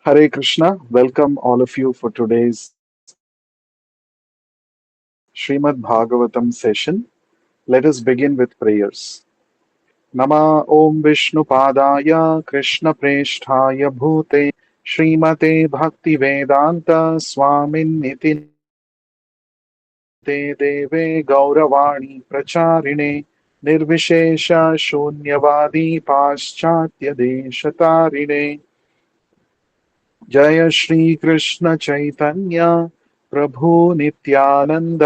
Hare Krishna, welcome all of you for today's Srimad Bhagavatam session. Let us begin with prayers. Nama Om Vishnu Padaya Krishna Presthaya Bhute Srimate Bhakti Vedanta Swamin Niti Namate Deve Gauravani Pracharine Nirvishesha Shunyavadi Paschatya Deshatarine जय श्री कृष्ण चैतन्य प्रभु नित्यानंद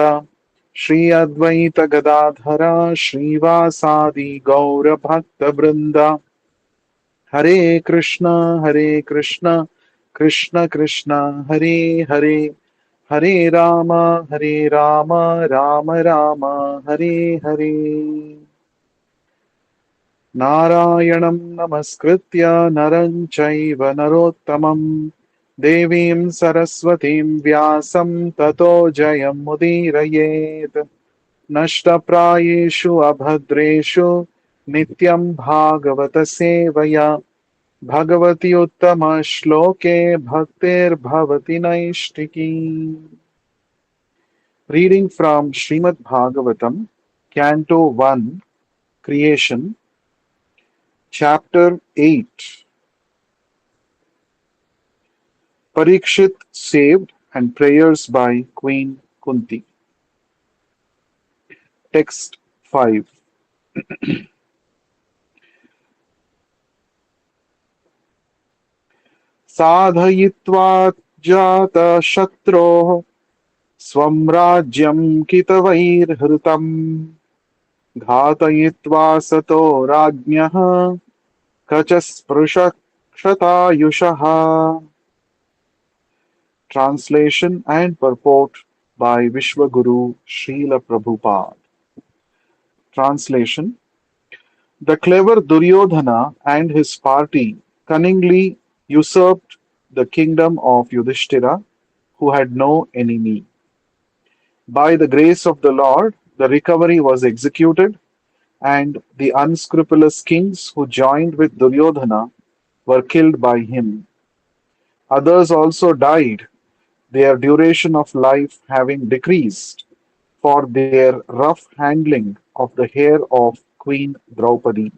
श्री अद्वैत गदाधर श्रीवासादि गौर भक्त वृंद हरे कृष्ण कृष्ण कृष्ण हरे हरे हरे राम राम राम हरे हरे नारायणं नमस्कृत्य नरं चैव नरोत्तमं देवीं सरस्वतीं व्यासं ततो जयमुदीरयेत् नष्टप्रायेषु अभद्रेषु नित्यं भागवत सेवया भगवति उत्तमश्लोके भक्तिर्भवति नैष्टिकी Reading from Srimad Bhagavatam, Canto 1, Creation, Chapter 8. Parikshit saved and prayers by Queen Kunti. Text 5. साधयित्वा जातशत्रोः स्वं राज्यं कितवैर्हृतम् घातयित्वा सतो राज्ञः कचस्पृशक्षतायुषः. Translation and purport by Vishwaguru Srila Prabhupada. Translation. The clever Duryodhana and his party cunningly usurped the kingdom of Yudhishthira, who had no enemy. By the grace of the Lord, the recovery was executed, and the unscrupulous kings who joined with Duryodhana were killed by him. Others also died, their duration of life having decreased, for their rough handling of the hair of Queen Draupadi.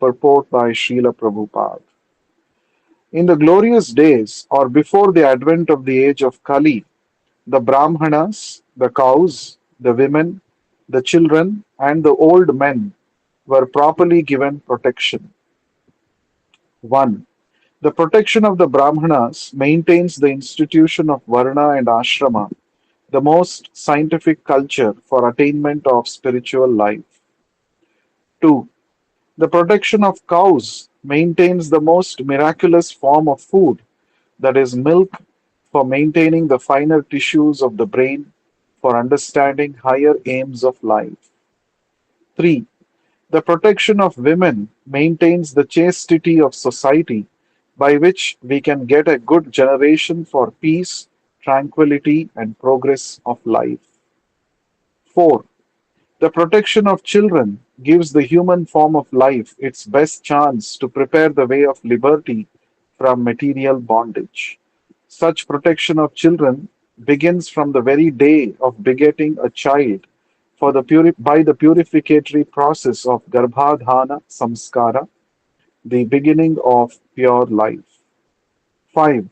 Purport by Srila Prabhupada. In the glorious days, or before the advent of the age of Kali, the Brahmanas, the cows, the women, the children, and the old men were properly given protection. 1. The protection of the Brahmanas maintains the institution of Varna and Ashrama, the most scientific culture for attainment of spiritual life. 2. The protection of cows maintains the most miraculous form of food, that is, milk, for maintaining the finer tissues of the brain, for understanding higher aims of life. 3. The protection of women maintains the chastity of society, by which we can get a good generation for peace, tranquility, and progress of life. 4. The protection of children gives the human form of life its best chance to prepare the way of liberty from material bondage. Such protection of children begins from the very day of begetting a child by the purificatory process of Garbhadhana Samskara, the beginning of pure life. 5.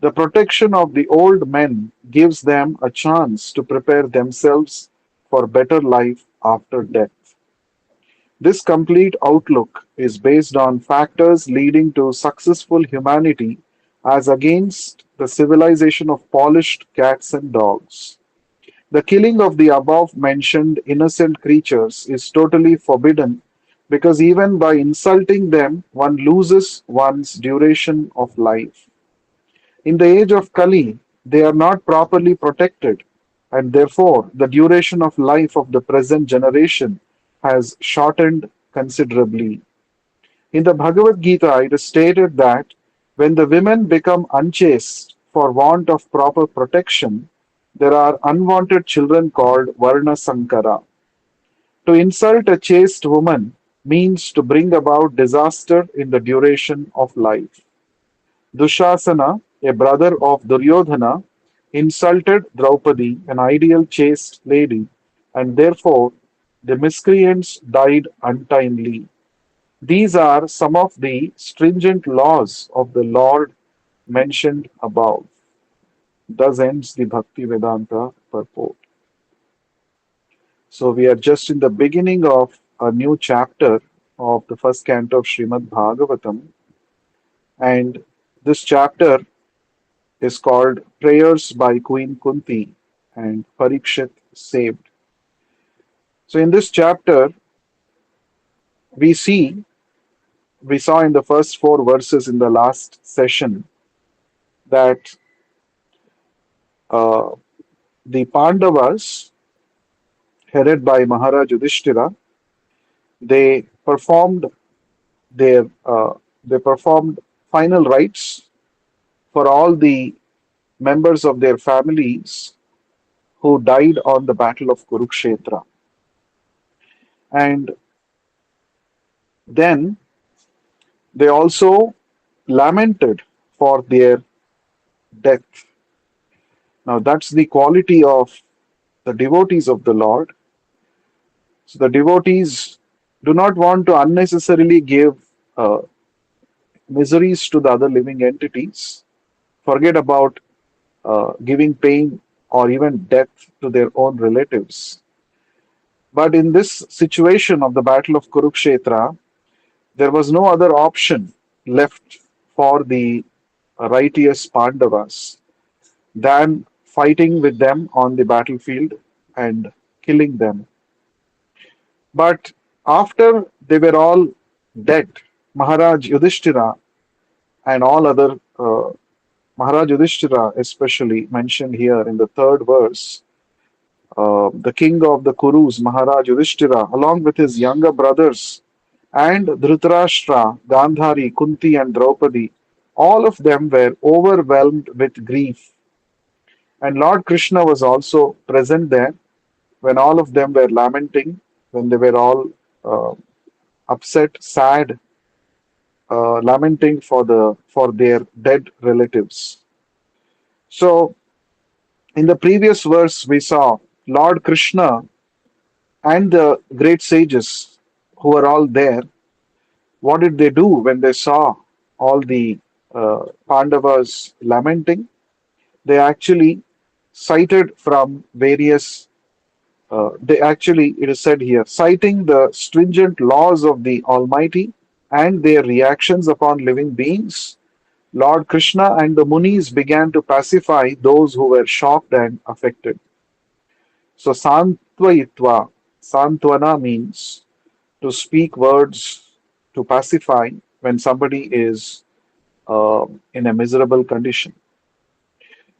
The protection of the old men gives them a chance to prepare themselves for better life after death. This complete outlook is based on factors leading to successful humanity as against the civilization of polished cats and dogs. The killing of the above mentioned innocent creatures is totally forbidden because even by insulting them, one loses one's duration of life. In the age of Kali, they are not properly protected, and therefore the duration of life of the present generation has shortened considerably. In the Bhagavad Gita, it is stated that when the women become unchaste for want of proper protection, there are unwanted children called Varna Sankara. To insult a chaste woman means to bring about disaster in the duration of life. Dushasana, a brother of Duryodhana, insulted Draupadi, an ideal chaste lady, and therefore the miscreants died untimely. These are some of the stringent laws of the Lord mentioned above. Thus ends the Bhakti Vedanta purport. So we are just in the beginning of a new chapter of the first canto of Srimad Bhagavatam, and this chapter is called Prayers by Queen Kunti and Parikshit Saved. So in this chapter, we see, we saw in the first four verses in the last session that uh, the Pandavas, headed by Maharaj Yudhishthira, they performed their they performed final rites for all the members of their families who died on the battle of Kurukshetra. And then they also lamented for their death. Now, that's the quality of the devotees of the Lord. So, the devotees do not want to unnecessarily give uh, miseries to the other living entities, forget about giving pain or even death to their own relatives. But in this situation of the Battle of Kurukshetra, there was no other option left for the righteous Pandavas than fighting with them on the battlefield and killing them. But after they were all dead, Maharaj Yudhishthira and all other Maharaj Yudhishthira, especially mentioned here in the third verse, the king of the Kurus, Maharaj Yudhishthira, along with his younger brothers and Dhritarashtra, Gandhari, Kunti, and Draupadi, all of them were overwhelmed with grief. And Lord Krishna was also present there when all of them were lamenting, when they were all uh, upset, sad, lamenting for their dead relatives. So, in the previous verse, we saw Lord Krishna and the great sages who were all there. What did they do when they saw all the Pandavas lamenting? They actually cited from various, they actually, it is said here, citing the stringent laws of the Almighty and their reactions upon living beings, Lord Krishna and the Munis began to pacify those who were shocked and affected. So, Santvayitva, Santvana means to speak words to pacify when somebody is in a miserable condition.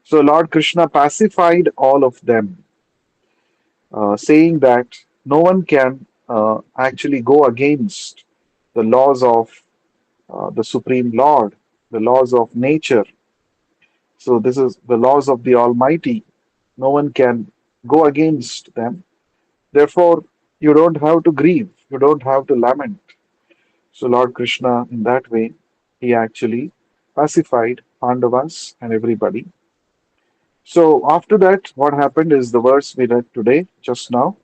So Lord Krishna pacified all of them, saying that no one can actually go against the laws of the Supreme Lord, the laws of nature. So this is the laws of the Almighty. No one can go against them. Therefore, you don't have to grieve. You don't have to lament. So Lord Krishna, in that way, he actually pacified Pandavas and everybody. So after that, what happened is the verse we read today, just now.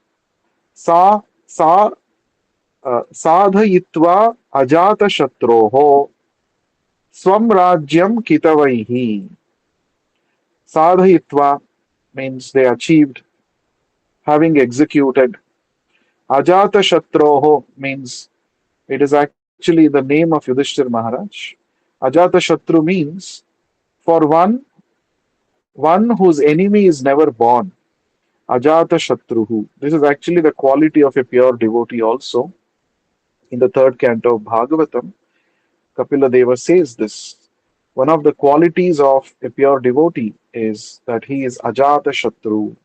Sa sa sadhayitva ajata shatroho swam rajyam kitavaihi. Sadhayitva means they achieved, having executed. Ajata shatroho means it is actually the name of Yudhishthir Maharaj. Ajata Shatru means for one whose enemy is never born. Ajata Shatruhu. This is actually the quality of a pure devotee also. In the third canto of Bhagavatam, Kapila Deva says this. One of the qualities of a pure devotee is that he is Ajata Shatru.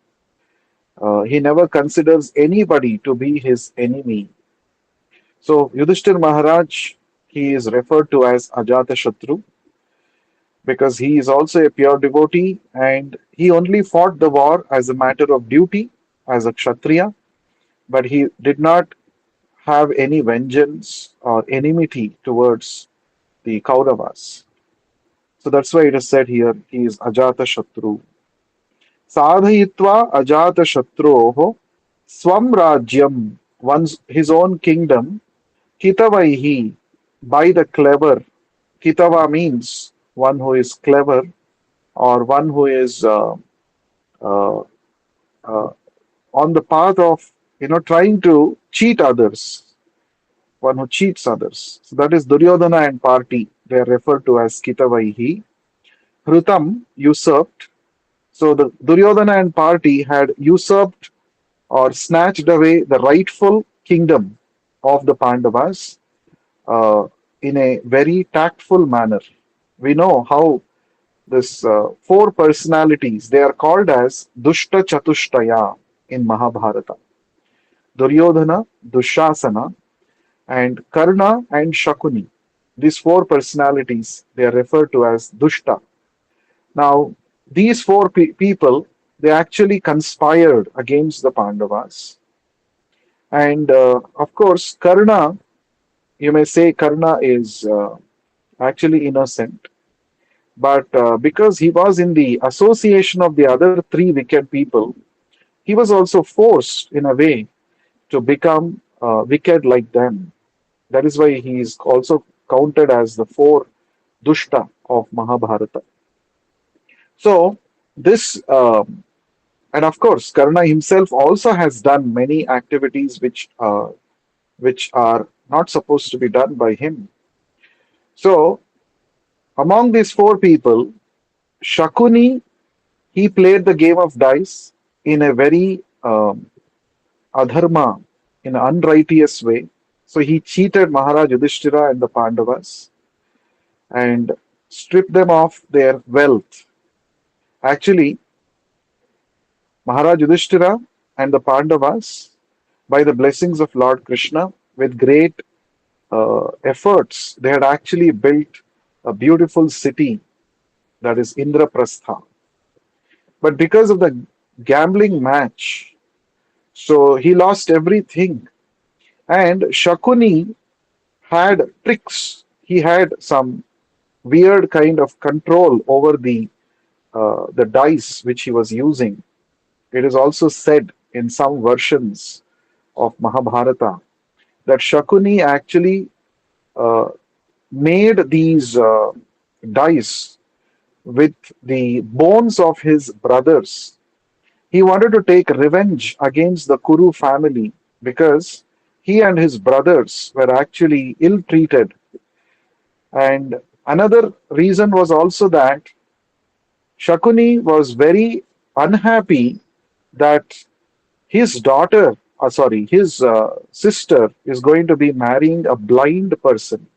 He never considers anybody to be his enemy. So Yudhishthir Maharaj, he is referred to as Ajata Shatru because he is also a pure devotee and he only fought the war as a matter of duty as a Kshatriya, but he did not have any vengeance or enmity towards the Kauravas. So that's why it is said here he is Ajata Shatru. Sadhayitva Ajata Shatroho Swam Rajyam, one's his own kingdom, Kitavaihi, by the clever. Kitava means one who is clever or one who is uh, uh, on the path of trying to cheat others, one who cheats others. So that is Duryodhana and party. They are referred to as Kitavaihi. Hrutam usurped. So the Duryodhana and party had usurped or snatched away the rightful kingdom of the Pandavas in a very tactful manner. We know how this four personalities they are called as Dushta Chatushtaya in Mahabharata. Duryodhana, Dushasana, and Karna and Shakuni. These four personalities they are referred to as Dushta. Now, these four people they actually conspired against the Pandavas, and of course, Karna. You may say Karna is actually innocent, but because he was in the association of the other three wicked people, he was also forced in a way to become wicked like them. That is why he is also counted as the four Dushta of Mahabharata. So, this, and of course, Karna himself also has done many activities which are not supposed to be done by him. So, among these four people, Shakuni, he played the game of dice in a very adharma, in an unrighteous way. So he cheated Maharaj Yudhishthira and the Pandavas and stripped them of their wealth. Actually, Maharaj Yudhishthira and the Pandavas, by the blessings of Lord Krishna, with great efforts, they had actually built a beautiful city that is Indraprastha. But because of the gambling match, so he lost everything. And Shakuni had tricks. He had some weird kind of control over the dice which he was using. It is also said in some versions of Mahabharata that Shakuni actually uh, made these dice with the bones of his brothers. He wanted to take revenge against the Kuru family because he and his brothers were actually ill treated. And another reason was also that Shakuni was very unhappy that his daughter, his sister is going to be marrying a blind person.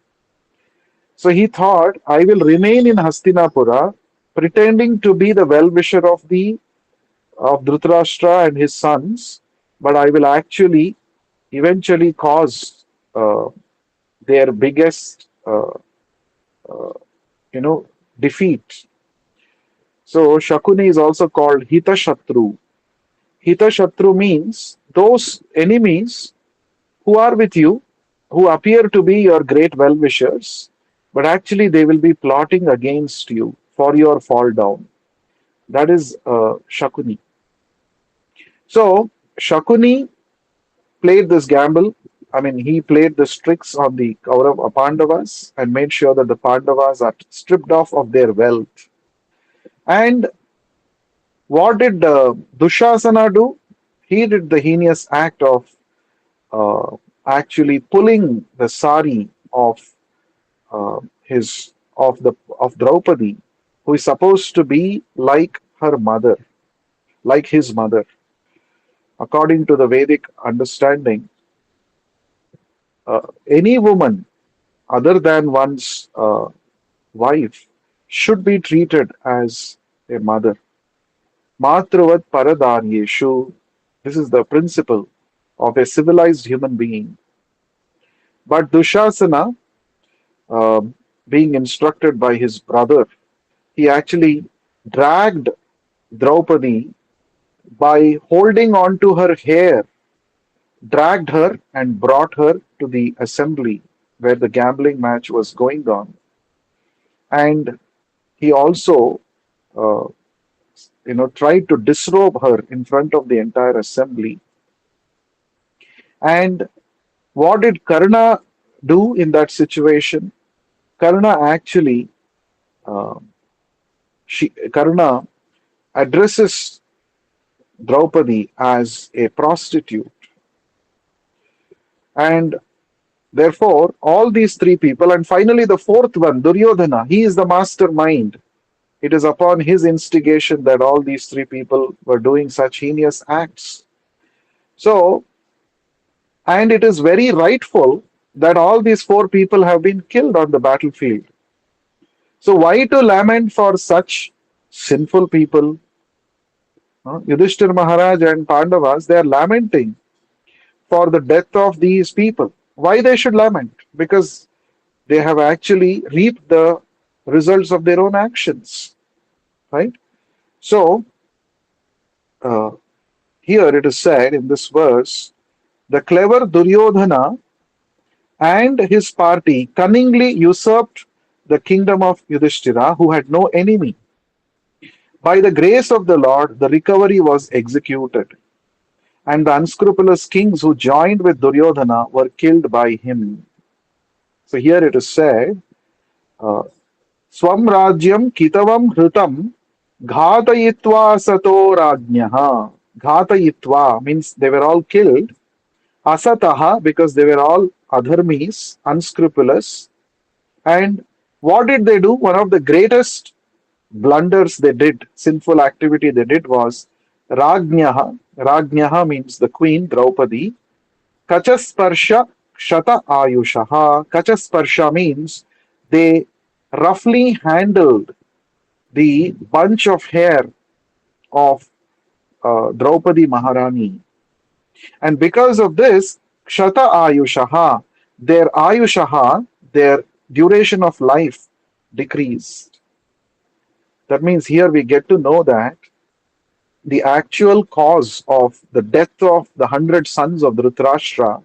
So he thought, I will remain in Hastinapura, pretending to be the well-wisher of Dhritarashtra and his sons, but I will actually eventually cause their biggest, you know, defeat. So Shakuni is also called Hitashatru. Hitashatru means those enemies who are with you, who appear to be your great well wishers, but actually they will be plotting against you for your fall down. That is Shakuni. So Shakuni played this gamble. I mean, he played the tricks on the Pandavas and made sure that the Pandavas are stripped off of their wealth. And what did Dushasana do? He did the heinous act of uh, actually pulling the sari his of Draupadi, who is supposed to be like her mother, like his mother. According to the Vedic understanding, any woman other than one's wife should be treated as a mother. Matruvat paradaryeshu. This is the principle of a civilized human being. But Dushasana, uh, being instructed by his brother, he actually dragged Draupadi by holding on to her hair, dragged her and brought her to the assembly where the gambling match was going on. And he also uh, tried to disrobe her in front of the entire assembly. And what did Karna do in that situation? Karna actually, uh, Karna addresses Draupadi as a prostitute, and therefore all these three people, and finally the fourth one, Duryodhana, he is the mastermind. It is upon his instigation that all these three people were doing such heinous acts. So, and it is very rightful that all these four people have been killed on the battlefield. So, why to lament for such sinful people? Yudhishthir Maharaj and Pandavas, they are lamenting for the death of these people. Why they should lament? Because they have actually reaped the results of their own actions, right? So, uh, here it is said in this verse, the clever Duryodhana and his party cunningly usurped the kingdom of Yudhishthira, who had no enemy. By the grace of the Lord, the recovery was executed, and the unscrupulous kings who joined with Duryodhana were killed by him. So here it is said, uh, Swam Rajyam Kitavam Hritam Ghatayitva Sato Rajnyaha. Ghatayitva means they were all killed. Asataha, because they were all adharmis, unscrupulous. And what did they do? One of the greatest blunders they did, sinful activity they did was Rajnyaha. Rajnyaha means the queen, Draupadi. Kachasparsha Shata Ayushaha. Kachasparsha means they roughly handled the bunch of hair of Draupadi Maharani. And because of this, Kshata Ayushaha, their duration of life decreased. That means here we get to know that the actual cause of the death of the 100 sons of Dhritarashtra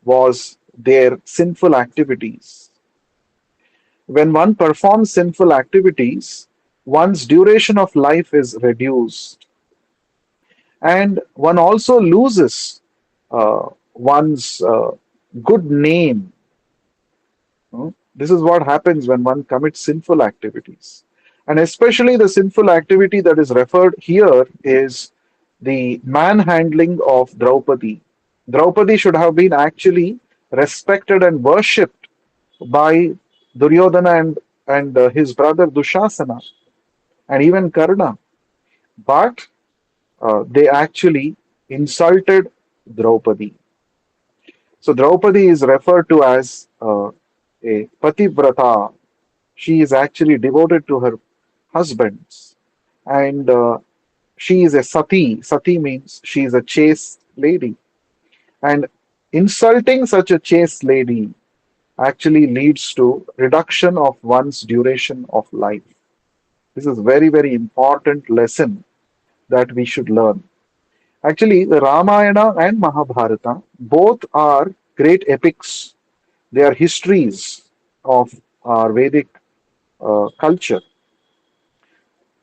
was their sinful activities. When one performs sinful activities, one's duration of life is reduced, and one also loses one's good name. This is what happens when one commits sinful activities. And especially the sinful activity that is referred here is the manhandling of Draupadi. Draupadi should have been actually respected and worshipped by Duryodhana and his brother Dushasana and even Karna. But they actually insulted Draupadi. So Draupadi is referred to as a pativrata. She is actually devoted to her husbands, and she is a sati. Sati means she is a chaste lady, and insulting such a chaste lady actually leads to reduction of one's duration of life. This is very very important lesson that we should learn. Actually, the Ramayana and Mahabharata both are great epics. They are histories of our Vedic culture.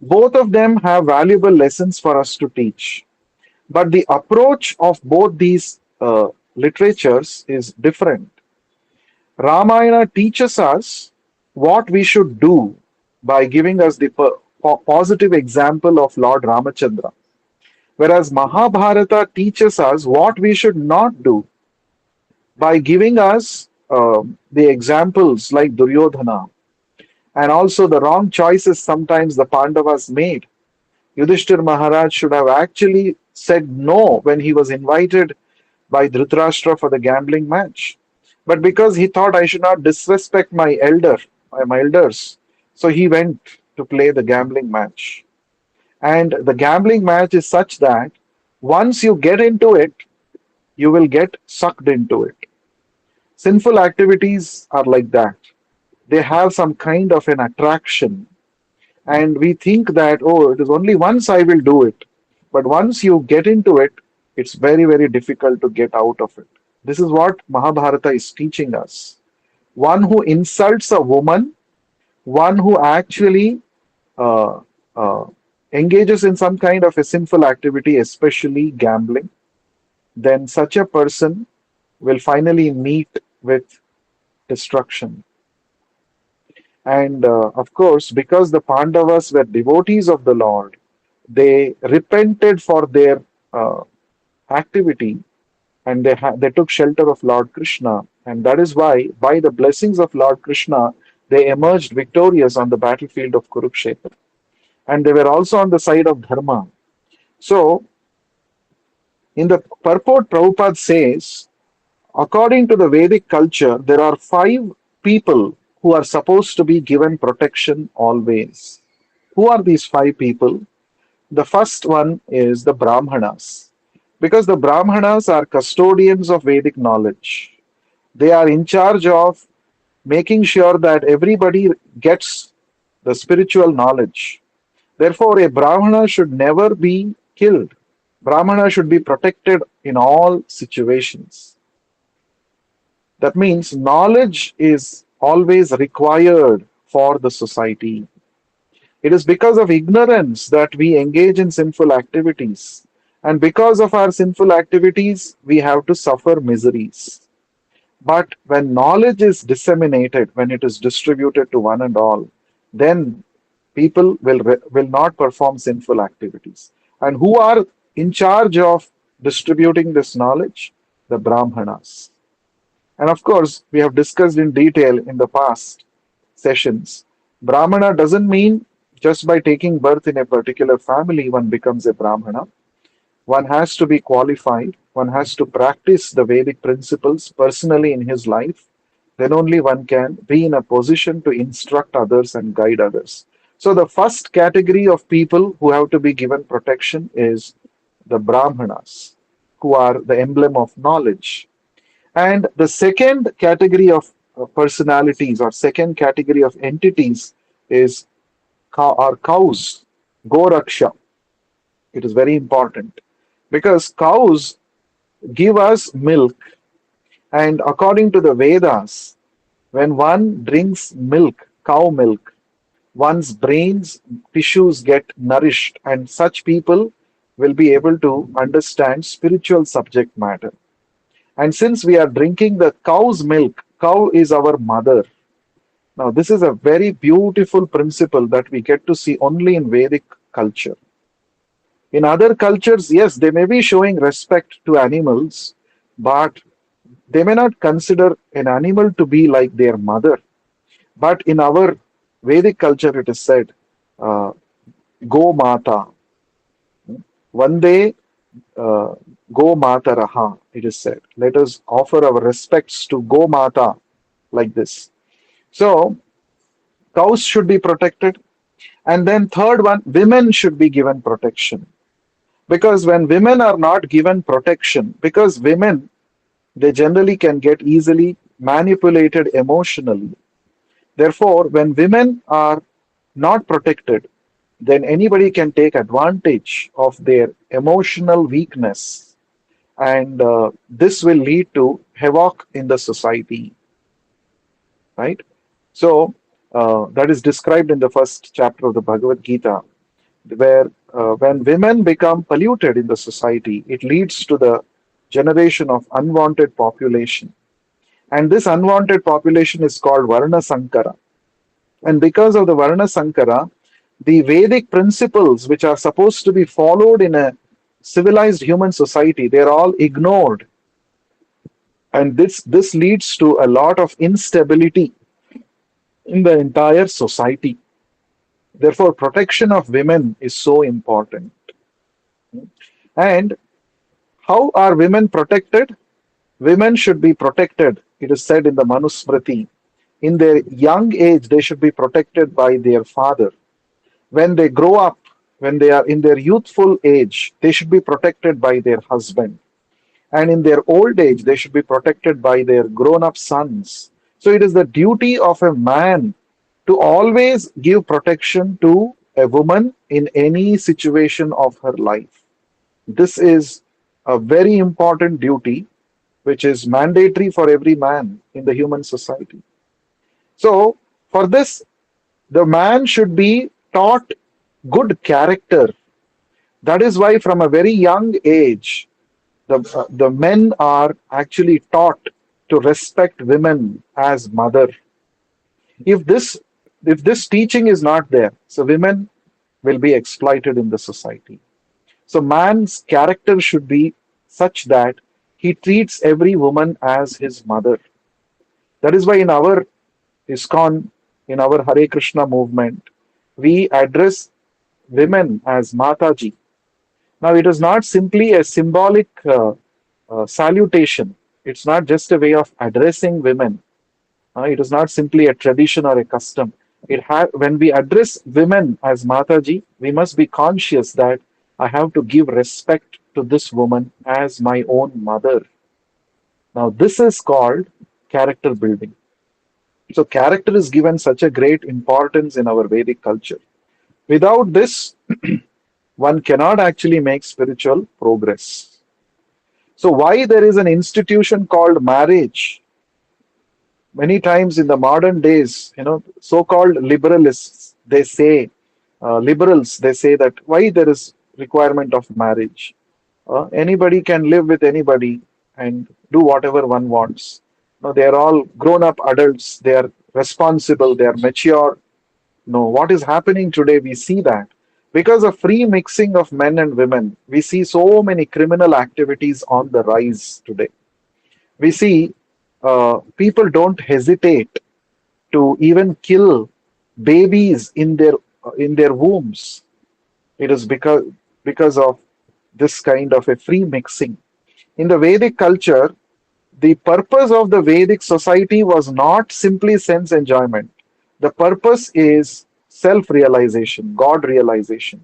Both of them have valuable lessons for us to teach. But the approach of both these literatures is different. Ramayana teaches us what we should do by giving us the positive example of Lord Ramachandra. Whereas Mahabharata teaches us what we should not do by giving us the examples like Duryodhana and also the wrong choices sometimes the Pandavas made. Yudhishthir Maharaj should have actually said no when he was invited by Dhritarashtra for the gambling match. But because he thought I should not disrespect my elders, so he went to play the gambling match. And the gambling match is such that once you get into it, you will get sucked into it. Sinful activities are like that. They have some kind of an attraction, and we think that, oh, it is only once I will do it. But once you get into it, it's very, very difficult to get out of it. This is what Mahabharata is teaching us. One who insults a woman, one who actually uh, uh, engages in some kind of a sinful activity, especially gambling, then such a person will finally meet with destruction. And of course, because the Pandavas were devotees of the Lord, they repented for their uh, activity, and they took shelter of Lord Krishna. And that is why, by the blessings of Lord Krishna, they emerged victorious on the battlefield of Kurukshetra. And they were also on the side of Dharma. So, in the purport, Prabhupada says, according to the Vedic culture, there are five people who are supposed to be given protection always. Who are these five people? The first one is the Brahmanas, because the Brahmanas are custodians of Vedic knowledge. They are in charge of making sure that everybody gets the spiritual knowledge. Therefore, a Brahmana should never be killed. Brahmana should be protected in all situations. That means knowledge is always required for the society. It is because of ignorance that we engage in sinful activities. And because of our sinful activities, we have to suffer miseries. But when knowledge is disseminated, when it is distributed to one and all, then people will not perform sinful activities. And who are in charge of distributing this knowledge? The Brahmanas. And of course, we have discussed in detail in the past sessions. Brahmana doesn't mean just by taking birth in a particular family one becomes a Brahmana. One has to be qualified, one has to practice the Vedic principles personally in his life. Then only one can be in a position to instruct others and guide others. So, the first category of people who have to be given protection is the Brahmanas, who are the emblem of knowledge. And the second category of personalities or second category of entities is are cows, Goraksha. It is very important because cows give us milk, and according to the Vedas, when one drinks milk, cow milk, one's brains tissues get nourished, and such people will be able to understand spiritual subject matter. And since we are drinking the cow's milk, cow is our mother. Now, this is a very beautiful principle that we get to see only in Vedic culture. In other cultures, yes, they may be showing respect to animals, but they may not consider an animal to be like their mother. But in our Vedic culture, it is said, uh, Go Mata. One day, uh, Go Mata Raha, it is said. Let us offer our respects to Go Mata like this. So, cows should be protected. And then, third one, women should be given protection. Because when women are not given protection, because women, they generally can get easily manipulated emotionally. Therefore, when women are not protected, then anybody can take advantage of their emotional weakness, and this will lead to havoc in the society, right? So, that is described in the first chapter of the Bhagavad Gita, where when women become polluted in the society, it leads to the generation of unwanted population. And this unwanted population is called Varna Sankara. And because of the Varna Sankara, the Vedic principles which are supposed to be followed in a civilized human society, they're all ignored. And this leads to a lot of instability in the entire society. Therefore, protection of women is so important. And how are women protected? Women should be protected, it is said in the Manusmriti. In their young age, they should be protected by their father. When they grow up, when they are in their youthful age, they should be protected by their husband. And in their old age, they should be protected by their grown up sons. So it is the duty of a man to always give protection to a woman in any situation of her life. This is a very important duty which is mandatory for every man in the human society. So, for this, the man should be taught good character. That is why, from a very young age, the men are actually taught to respect women as mother. If this teaching is not there, so women will be exploited in the society. So man's character should be such that he treats every woman as his mother. That is why in our ISKCON, in our Hare Krishna movement, we address women as Mataji. Now, it is not simply a symbolic salutation. It's not just a way of addressing women. It is not simply a tradition or a custom. When we address women as Mataji, we must be conscious that I have to give respect to this woman as my own mother. Now, this is called character building. So, character is given such a great importance in our Vedic culture. Without this, one cannot actually make spiritual progress. So, why there is an institution called marriage? Many times in the modern days, so-called liberalists, they say, liberals, they say that why there is requirement of marriage. Anybody can live with anybody and do whatever one wants. No, they are all grown-up adults. They are responsible. They are mature. No, what is happening today? We see that because of free mixing of men and women, we see so many criminal activities on the rise today. We see people don't hesitate to even kill babies in their wombs. It is because of this kind of a free mixing. In the Vedic culture, the purpose of the Vedic society was not simply sense enjoyment. The purpose is self realization, God realization.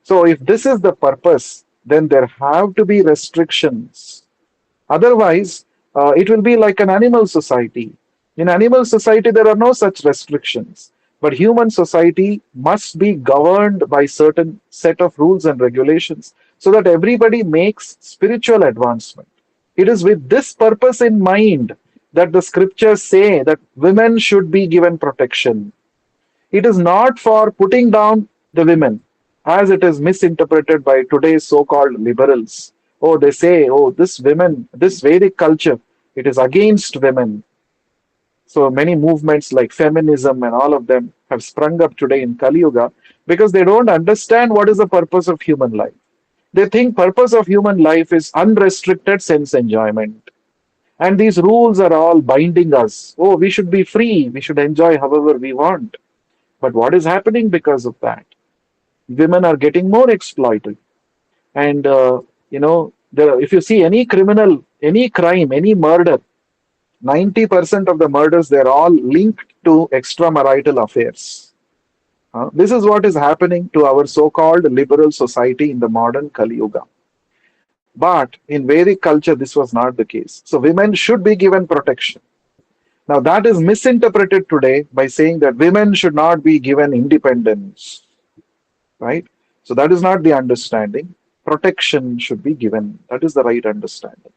So, if this is the purpose, then there have to be restrictions. Otherwise, it will be like an animal society. In animal society, there are no such restrictions. But human society must be governed by certain set of rules and regulations so that everybody makes spiritual advancement. It is with this purpose in mind that the scriptures say that women should be given protection. It is not for putting down the women, as it is misinterpreted by today's so called liberals. Oh, they say, oh, this women, this Vedic culture, it is against women. So many movements like feminism and all of them have sprung up today in Kali Yuga because they don't understand what is the purpose of human life. They think purpose of human life is unrestricted sense enjoyment. And these rules are all binding us. Oh, we should be free. We should enjoy however we want. But what is happening because of that? Women are getting more exploited. And, if you see any criminal, any crime, any murder, 90% of the murders, they're all linked to extramarital affairs. This is what is happening to our so-called liberal society in the modern Kali Yuga. But in Vedic culture, this was not the case. So women should be given protection. Now that is misinterpreted today by saying that women should not be given independence, right? So that is not the understanding. Protection should be given. That is the right understanding.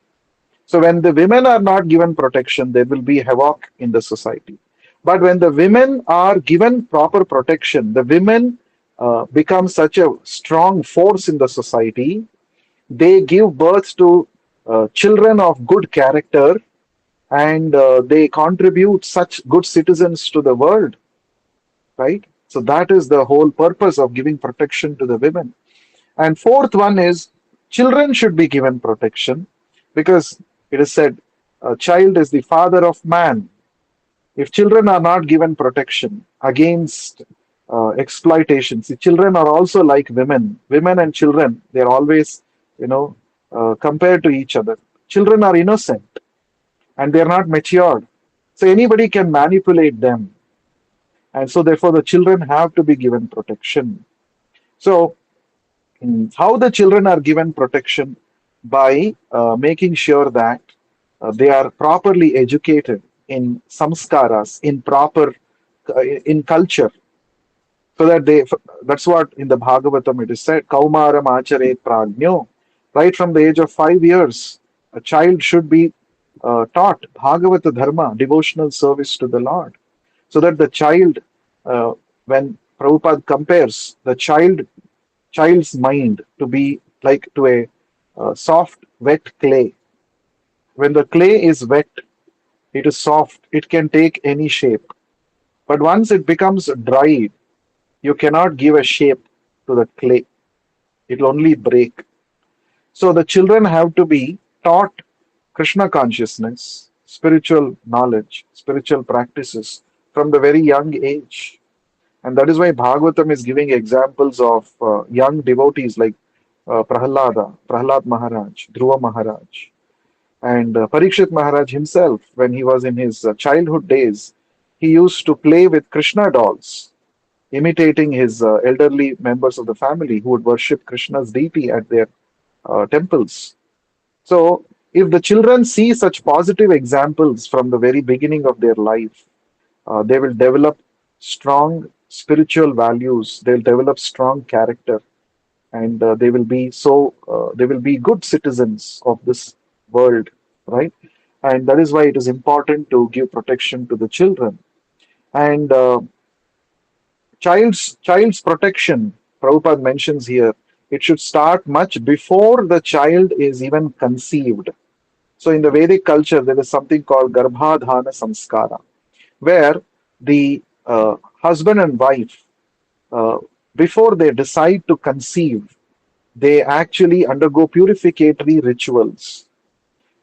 So when the women are not given protection, there will be havoc in the society. But when the women are given proper protection, the women become such a strong force in the society. They give birth to children of good character and they contribute such good citizens to the world, right? So that is the whole purpose of giving protection to the women. And fourth one is children should be given protection because it is said a child is the father of man. If children are not given protection against exploitation, see, children are also like women. Women and children, they're always, compared to each other. Children are innocent and they're not matured. So anybody can manipulate them. And so therefore the children have to be given protection. So how the children are given protection? By making sure that they are properly educated in samskaras, in proper, in culture, so that that's what in the Bhagavatam it is said, Kaumaram Acharet Pragnyo, right from the age of 5 years, a child should be taught Bhagavata Dharma, devotional service to the Lord, so that the child, when Prabhupada compares the child's mind to be like to a soft, wet clay. When the clay is wet, it is soft, it can take any shape. But once it becomes dry, you cannot give a shape to the clay. It will only break. So the children have to be taught Krishna consciousness, spiritual knowledge, spiritual practices from the very young age. And that is why Bhagavatam is giving examples of young devotees like Prahlad Maharaj, Dhruva Maharaj, and Parikshit Maharaj himself, when he was in his childhood days, he used to play with Krishna dolls, imitating his elderly members of the family who would worship Krishna's deity at their temples. So, if the children see such positive examples from the very beginning of their life, they will develop strong spiritual values, they'll develop strong character, and they will be good citizens of this world, right? And that is why it is important to give protection to the children. And child's protection, Prabhupada mentions here, it should start much before the child is even conceived. So in the Vedic culture, there is something called Garbhadhana Samskara, where the husband and wife, uh, before they decide to conceive, they actually undergo purificatory rituals,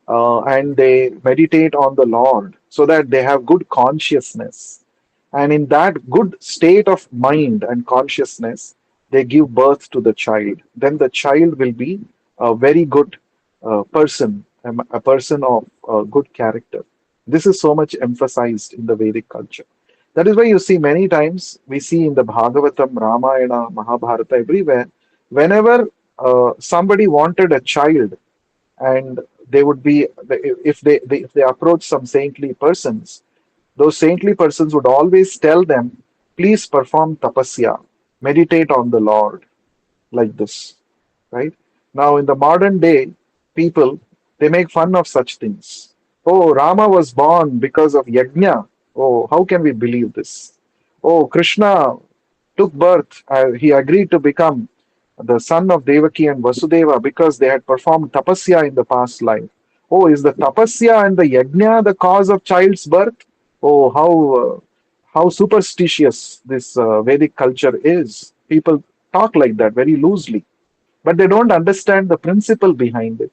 and they meditate on the Lord so that they have good consciousness. And in that good state of mind and consciousness, they give birth to the child. Then the child will be a very good person, a person of good character. This is so much emphasized in the Vedic culture. That is why you see many times we see in the Bhagavatam, Ramayana, Mahabharata, everywhere, whenever somebody wanted a child, and they would be if they approach some saintly persons, those saintly persons would always tell them, please perform tapasya, meditate on the Lord, like this, right? Now in the modern day, people, they make fun of such things. Oh, Rama was born because of yajna. Oh, how can we believe this? Oh, Krishna took birth, he agreed to become the son of Devaki and Vasudeva because they had performed tapasya in the past life. Oh, is the tapasya and the yajna the cause of child's birth? Oh, how superstitious this Vedic culture is. People talk like that very loosely, but they don't understand the principle behind it.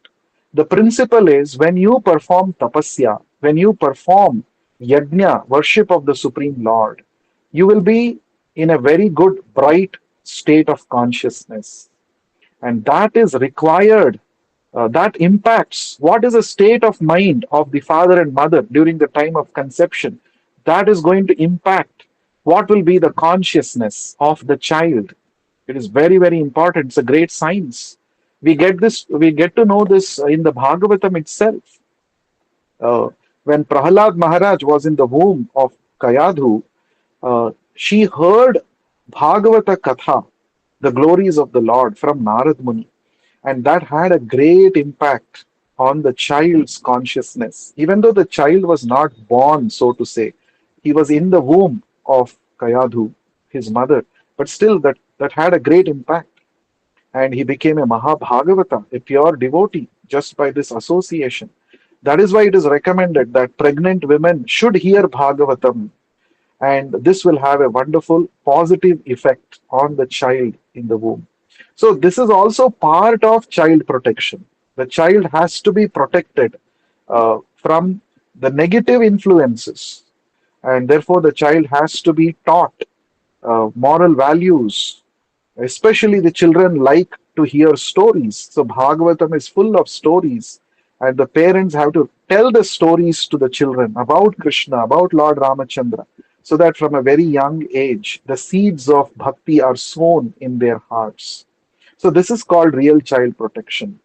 The principle is when you perform tapasya, when you perform yajna, worship of the Supreme Lord, you will be in a very good, bright state of consciousness. And that is required. That impacts what is the state of mind of the father and mother during the time of conception. That is going to impact what will be the consciousness of the child. It is very, very important. It's a great science. We get to know this in the Bhagavatam itself. Uh, when Prahlad Maharaj was in the womb of Kayadhu, she heard Bhagavata Katha, the glories of the Lord, from Narad Muni. And that had a great impact on the child's consciousness. Even though the child was not born, so to say, he was in the womb of Kayadhu, his mother, but still that had a great impact. And he became a Mahabhagavata, a pure devotee, just by this association. That is why it is recommended that pregnant women should hear Bhagavatam, and this will have a wonderful positive effect on the child in the womb. So, this is also part of child protection. The child has to be protected from the negative influences, and therefore, the child has to be taught moral values. Especially the children like to hear stories. So Bhagavatam is full of stories, and the parents have to tell the stories to the children about Krishna, about Lord Ramachandra, so that from a very young age, the seeds of bhakti are sown in their hearts. So this is called real child protection.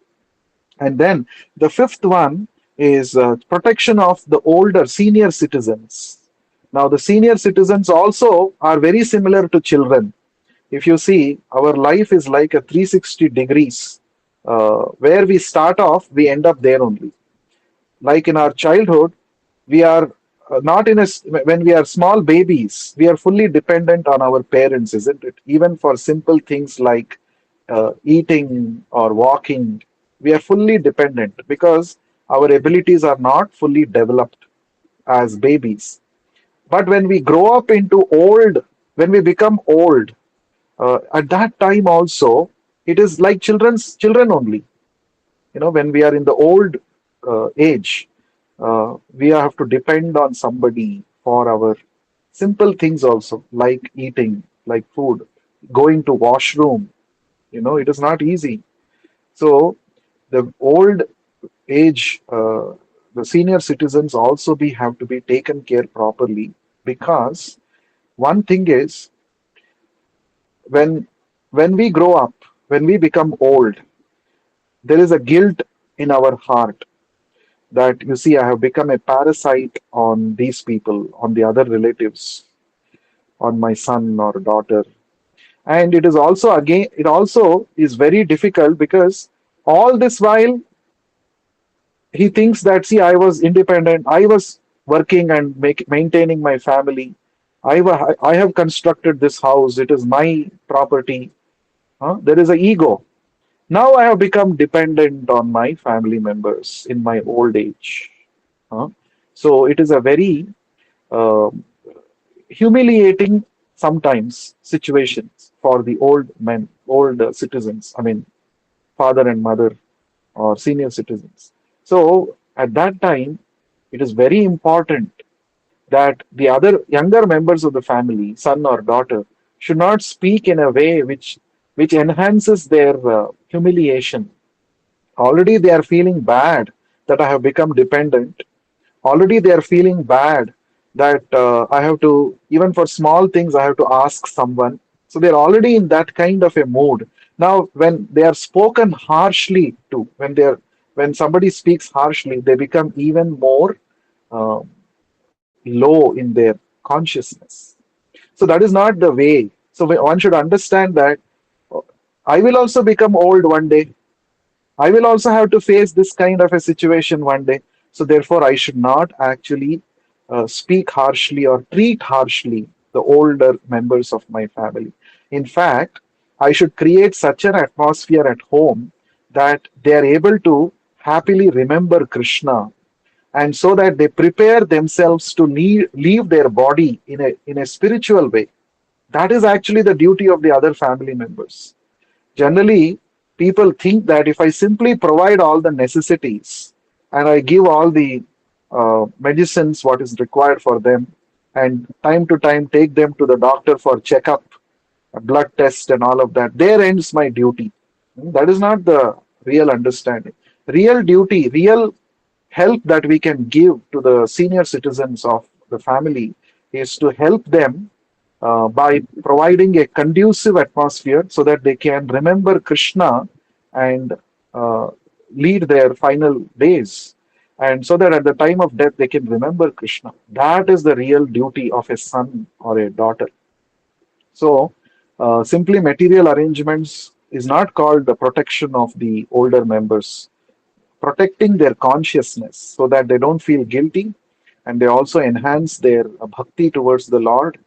And then the fifth one is protection of the older senior citizens. Now, the senior citizens also are very similar to children. If you see, our life is like a 360 degrees. Where we start off, we end up there only. Like in our childhood, we are not in a when we are small babies, we are fully dependent on our parents, isn't it? Even for simple things like eating or walking, we are fully dependent because our abilities are not fully developed as babies. But when we grow up into old, when we become old, at that time also, it is like children only. When we are in the old age, we have to depend on somebody for our simple things also, like eating, like food, going to washroom. It is not easy. So the old age, the senior citizens also be have to be taken care properly, because one thing is, when when we grow up, when we become old, there is a guilt in our heart that, you see, I have become a parasite on these people, on the other relatives, on my son or daughter. And it is also, again, it also is very difficult because all this while he thinks that, see, I was independent, I was working and maintaining my family. I have constructed this house, it is my property. There is a ego. Now I have become dependent on my family members in my old age. Huh? So it is a very uh, humiliating sometimes situations for the old men, old citizens. I mean, father and mother or senior citizens. So at that time, it is very important that the other younger members of the family, son or daughter, should not speak in a way which enhances their humiliation. Already they are feeling bad that I have become dependent. Already they are feeling bad that I have to, even for small things, I have to ask someone. So they're already in that kind of a mood. Now when they are spoken harshly to, when somebody speaks harshly, they become even more uh, low in their consciousness. So that is not the way. So one should understand that uh, I will also become old one day. I will also have to face this kind of a situation one day. So, therefore, I should not actually speak harshly or treat harshly the older members of my family. In fact, I should create such an atmosphere at home that they are able to happily remember Krishna, and so that they prepare themselves to leave their body in a spiritual way. That is actually the duty of the other family members. Generally, people think that if I simply provide all the necessities and I give all the medicines, what is required for them, and time to time take them to the doctor for checkup, a blood test, and all of that, there ends my duty. That is not the real understanding. Real duty, real help that we can give to the senior citizens of the family is to help them by providing a conducive atmosphere so that they can remember Krishna and uh, lead their final days. And so that at the time of death they can remember Krishna. That is the real duty of a son or a daughter. So, simply material arrangements is not called the protection of the older members. Protecting their consciousness so that they don't feel guilty, and they also enhance their bhakti towards the Lord.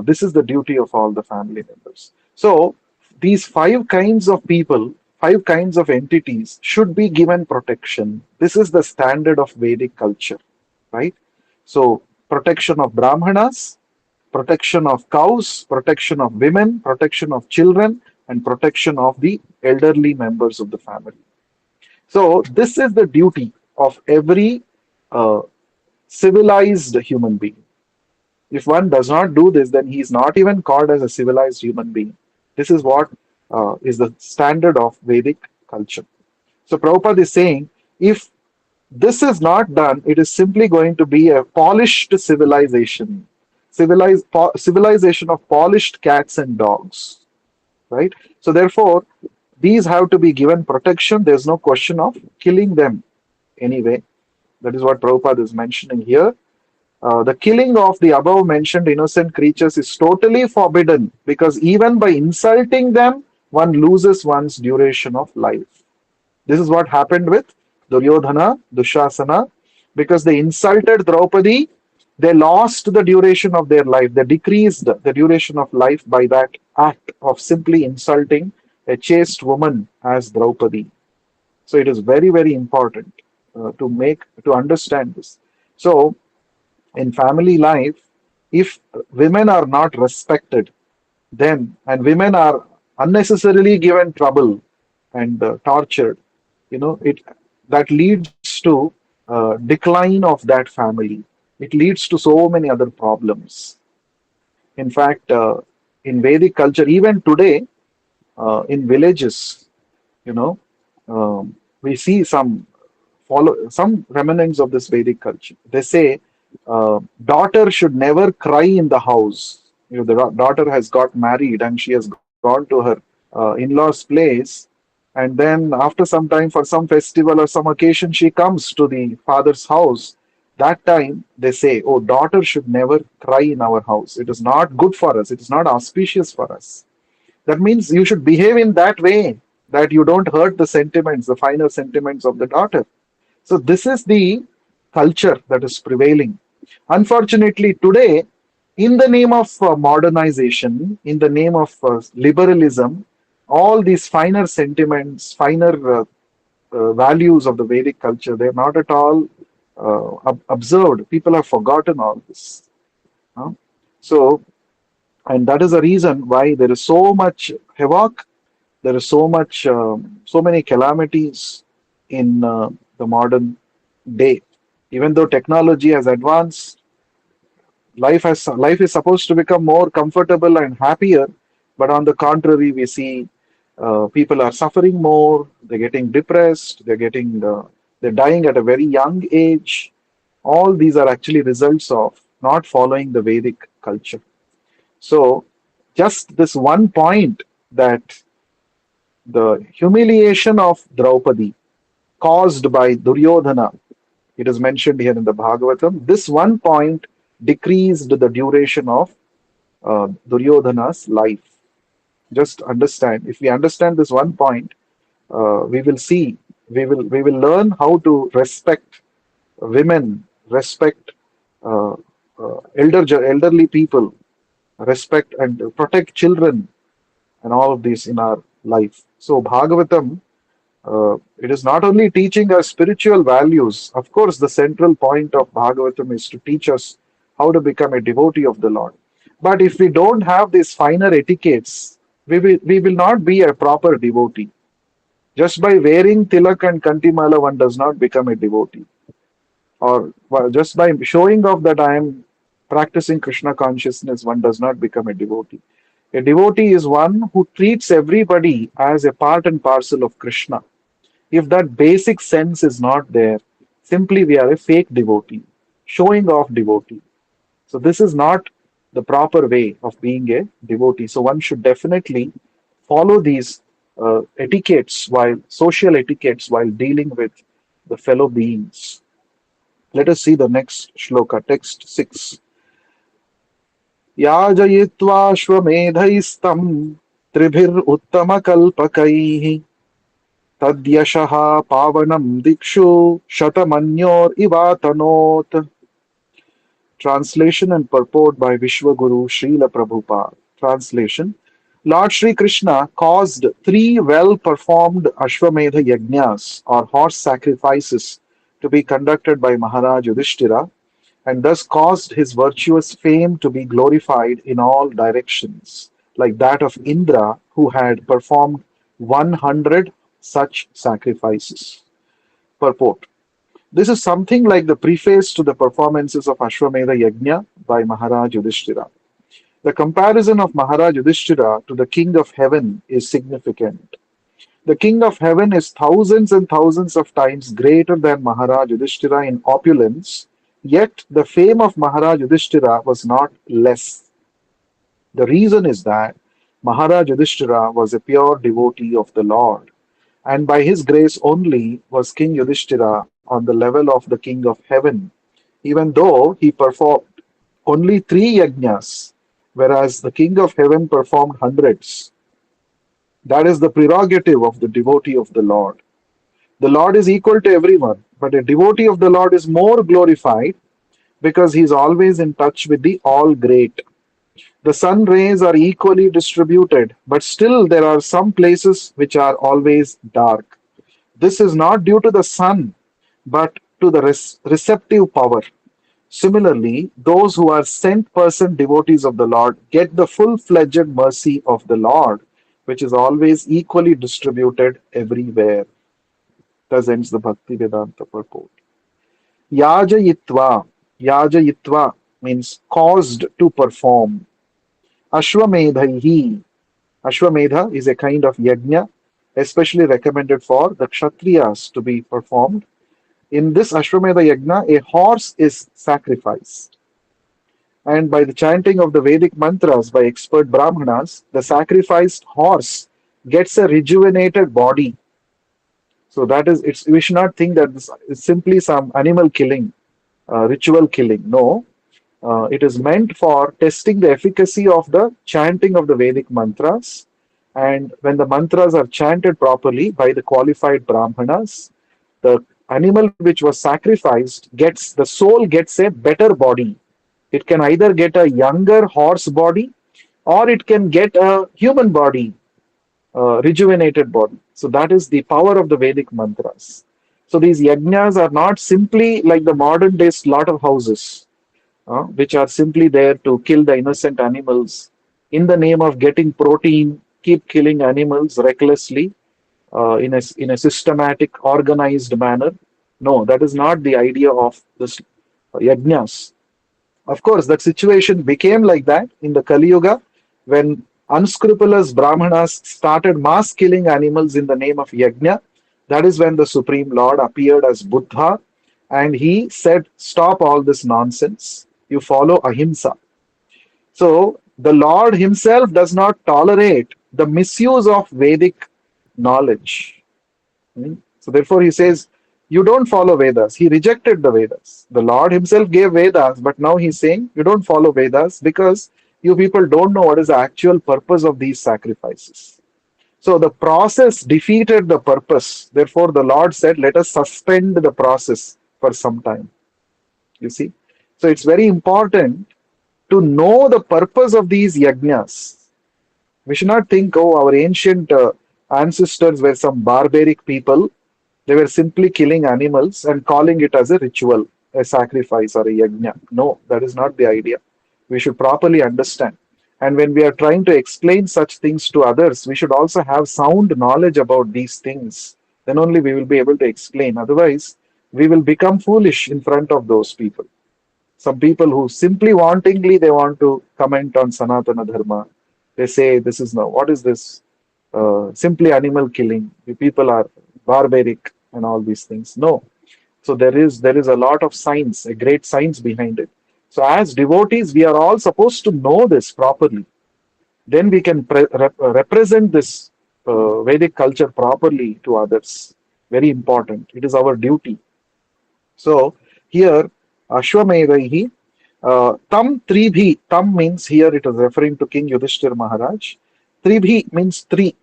This is the duty of all the family members. So, these five kinds of people, five kinds of entities should be given protection. This is the standard of Vedic culture, right? So, protection of Brahmanas, protection of cows, protection of women, protection of children, and protection of the elderly members of the family. So, this is the duty of every uh, civilized human being. If one does not do this, then he is not even called as a civilized human being. This is what is the standard of Vedic culture. So, Prabhupada is saying, if this is not done, it is simply going to be a polished civilization, civilization of polished cats and dogs, right? So, therefore, these have to be given protection. There's no question of killing them anyway. That is what Prabhupada is mentioning here. The killing of the above mentioned innocent creatures is totally forbidden, because even by insulting them, one loses one's duration of life. This is what happened with Duryodhana, Dushasana, because they insulted Draupadi. They lost the duration of their life. They decreased the duration of life by that act of simply insulting a chaste woman as Draupadi. So it is very, very important to understand this. So in family life, if women are not respected, then and women are unnecessarily given trouble and tortured, it that leads to decline of that family. It leads to so many other problems. In fact, in Vedic culture, even today, in villages, you know, we see some remnants of this Vedic culture. They say daughter should never cry in the house. The daughter has got married and she has gone to her in-laws' place, and then after some time, for some festival or some occasion, she comes to the father's house. That time they say, "Oh, daughter should never cry in our house. It is not good for us. It is not auspicious for us." That means you should behave in that way that you don't hurt the sentiments, the finer sentiments of the daughter. So this is the culture that is prevailing. Unfortunately, today, in the name of modernization, in the name of liberalism, all these finer sentiments, finer values of the Vedic culture, they're not at all observed. People have forgotten all this. huh? So, and that is the reason why there is so much havoc, there is so many calamities in the modern day. Even though technology has advanced, life is supposed to become more comfortable and happier, but on the contrary, we see people are suffering more. They're getting depressed. They're dying at a very young age. All these are actually results of not following the Vedic culture. So, just this one point, that the humiliation of Draupadi caused by Duryodhana, it is mentioned here in the Bhagavatam. This one point decreased the duration of Duryodhana's life. Just understand. If we understand this one point, we will see. We will learn how to respect women, respect uh, elderly people, respect and protect children, and all of this in our life. So Bhagavatam, it is not only teaching us spiritual values. Of course, the central point of Bhagavatam is to teach us how to become a devotee of the Lord. But if we don't have these finer etiquettes, we will not be a proper devotee. Just by wearing tilak and kantimala, one does not become a devotee. Or well, just by showing off that I am practicing Krishna consciousness, one does not become a devotee. A devotee is one who treats everybody as a part and parcel of Krishna. If that basic sense is not there, simply we are a fake devotee, showing off devotee. So this is not the proper way of being a devotee. So one should definitely follow these social etiquettes while dealing with the fellow beings. Let us see the next shloka, text 6. याजयित्वाश्वमेधैस्तं त्रिभिरुत्तमकल्पकैः तद्यशः पावनं दिक्षु शतमन्योरिवातनोत्. Translation and purport by Vishwaguru Srila Prabhupada. Translation: Lord Sri Krishna caused three well performed Ashwamedha yajnas or horse sacrifices to be conducted by Maharaj Yudhishthira, and thus caused his virtuous fame to be glorified in all directions, like that of Indra, who had performed 100 such sacrifices. Purport: This is something like the preface to the performances of Ashwamedha Yajna by Maharaj Yudhishthira. The comparison of Maharaj Yudhishthira to the King of Heaven is significant. The King of Heaven is thousands and thousands of times greater than Maharaj Yudhishthira in opulence, yet the fame of Maharaj Yudhishthira was not less. The reason is that Maharaj Yudhishthira was a pure devotee of the Lord, and by his grace only was King Yudhishthira on the level of the King of Heaven, even though he performed only three yajnas, whereas the King of Heaven performed hundreds. That is the prerogative of the devotee of the Lord. The Lord is equal to everyone, but a devotee of the Lord is more glorified because he's always in touch with the all great. The sun rays are equally distributed, but still there are some places which are always dark. This is not due to the sun, but to the receptive power. Similarly, those who are sent person devotees of the Lord get the full fledged mercy of the Lord, which is always equally distributed everywhere. Thus ends the Bhakti Vedanta purport. Yajayitva. Yajayitva means caused to perform. Ashwamedhaihi. Ashwamedha is a kind of yajna, especially recommended for the Kshatriyas to be performed. In this Ashwamedha yajna, a horse is sacrificed. And by the chanting of the Vedic mantras by expert Brahmanas, the sacrificed horse gets a rejuvenated body. So that is, it's, we should not think that this is simply some animal killing, ritual killing. No, it is meant for testing the efficacy of the chanting of the Vedic mantras. And when the mantras are chanted properly by the qualified Brahmanas, the animal which was sacrificed gets the soul gets a better body. It can either get a younger horse body or it can get a human body, rejuvenated body. So that is the power of the Vedic mantras. So these yajnas are not simply like the modern day slaughterhouses, which are simply there to kill the innocent animals in the name of getting protein, keep killing animals recklessly in a systematic, organized manner. No, that is not the idea of this yajnas. Of course, that situation became like that in the Kali Yuga when unscrupulous Brahmanas started mass killing animals in the name of yajna. That is when the Supreme Lord appeared as Buddha and he said, stop all this nonsense. You follow ahimsa. So the Lord himself does not tolerate the misuse of Vedic knowledge. So therefore he says, you don't follow Vedas. He rejected the Vedas. The Lord himself gave Vedas, but now he's saying you don't follow Vedas because you people don't know what is the actual purpose of these sacrifices. So the process defeated the purpose. Therefore the Lord said, let us suspend the process for some time. You see? So it's very important to know the purpose of these yajnas. We should not think, oh, our ancient ancestors were some barbaric people. They were simply killing animals and calling it as a ritual, a sacrifice or a yajna. No, that is not the idea. We should properly understand. And when we are trying to explain such things to others, we should also have sound knowledge about these things. Then only we will be able to explain. Otherwise, we will become foolish in front of those people. Some people who simply wantingly they want to comment on Sanatana Dharma. They say this is no, what is this? Simply animal killing. The people are barbaric and all these things. No. So there is a lot of science, a great science behind it. So as devotees, we are all supposed to know this properly. Then we can represent this Vedic culture properly to others. Very important. It is our duty. So here, Ashwamedhaihi, Tam Tribhi, Tam means here it is referring to King Yudhishthira Maharaj. Tribhi means three.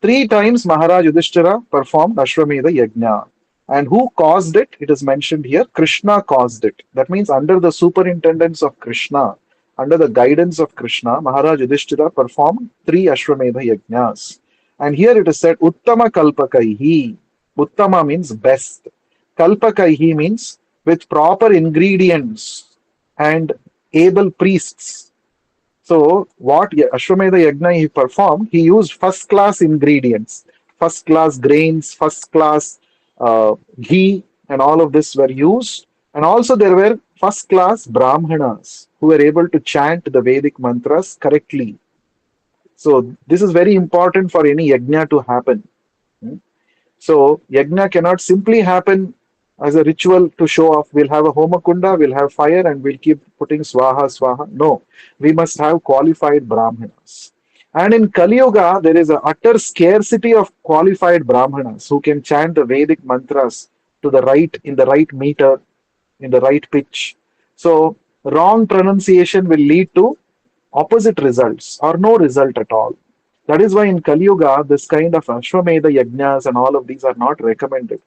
Three times Maharaj Yudhishthira performed Ashwamedha Yajna. And who caused it? It is mentioned here. Krishna caused it. That means under the superintendence of Krishna, under the guidance of Krishna, Maharaj Yudhishthira performed three Ashwamedha Yajnas. And here it is said, Uttama Kalpakaihi. Uttama means best. Kalpakaihi means with proper ingredients and able priests. So what Ashwamedha Yajna he performed, he used first class ingredients, first class grains, first class ghee, and all of this were used. And also there were first class Brahmanas who were able to chant the Vedic mantras correctly. So this is very important for any yajna to happen. So yajna cannot simply happen as a ritual to show off. We'll have a homakunda, we'll have fire, and we'll keep putting swaha, swaha. No, we must have qualified brahmanas. And in Kali Yuga, there is an utter scarcity of qualified brahmanas who can chant the Vedic mantras to the right, in the right meter, in the right pitch. So wrong pronunciation will lead to opposite results or no result at all. That is why in Kali Yuga, this kind of Ashwamedha yajnas and all of these are not recommended.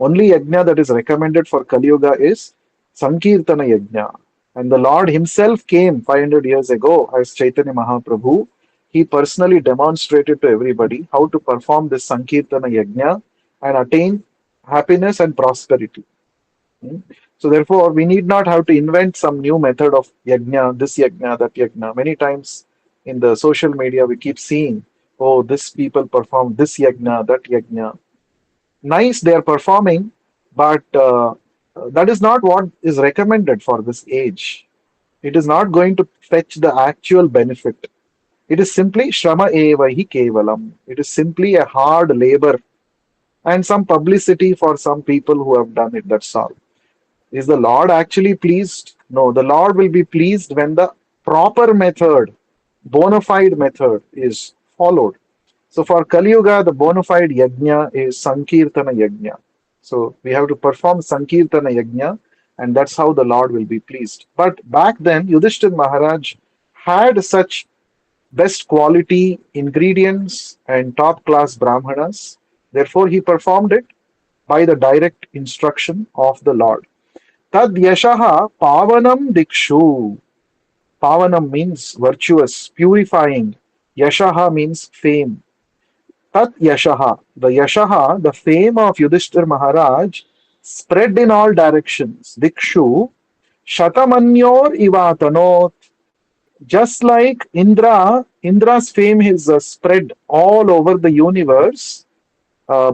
Only yajna that is recommended for Kali Yuga is Sankirtana Yajna. And the Lord Himself came 500 years ago as Chaitanya Mahaprabhu. He personally demonstrated to everybody how to perform this Sankirtana Yajna and attain happiness and prosperity. Hmm? So, therefore, we need not have to invent some new method of yajna, this yajna, that yajna. Many times in the social media, we keep seeing, oh, this people perform this yajna, that yajna. Nice, they are performing, but that is not what is recommended for this age. It is not going to fetch the actual benefit. It is simply shrama evahi kevalam. It is simply a hard labor and some publicity for some people who have done it. That's all. Is the Lord actually pleased? No, the Lord will be pleased when the proper method, bona fide method is followed. So for Kali Yuga, the bona fide yajna is Sankirtana yajna. So we have to perform Sankirtana yajna, and that's how the Lord will be pleased. But back then, Yudhishthir Maharaj had such best quality ingredients and top class brahmanas. Therefore, he performed it by the direct instruction of the Lord. Tad yashaha pavanam dikshu. Pavanam means virtuous, purifying. Yashaha means fame. Tat yashaha. The yashaha, the fame of Yudhishthir Maharaj, spread in all directions. Dikshu. Shatamanyor ivatanot. Just like Indra's fame is spread all over the universe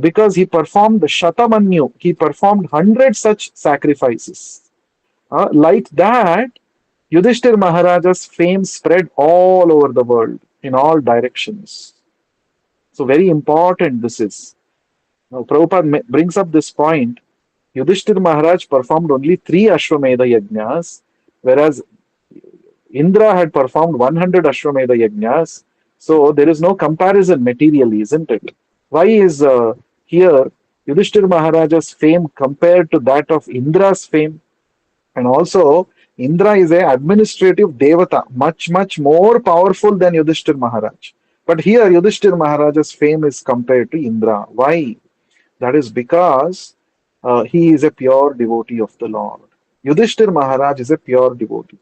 because he performed the Shatamanyu. He performed 100 such sacrifices. Like that, Yudhishthir Maharaja's fame spread all over the world in all directions. So, very important this is. Now, Prabhupada brings up this point. Yudhishthir Maharaj performed only three Ashwamedha Yajnas, whereas Indra had performed 100 Ashwamedha Yajnas. So, there is no comparison materially, isn't it? Why is here Yudhishthir Maharaja's fame compared to that of Indra's fame? And also, Indra is a administrative devata, much more powerful than Yudhishthir Maharaj. But here, Yudhishthir Maharaj's fame is compared to Indra. Why? That is because he is a pure devotee of the Lord. Yudhishthir Maharaj is a pure devotee.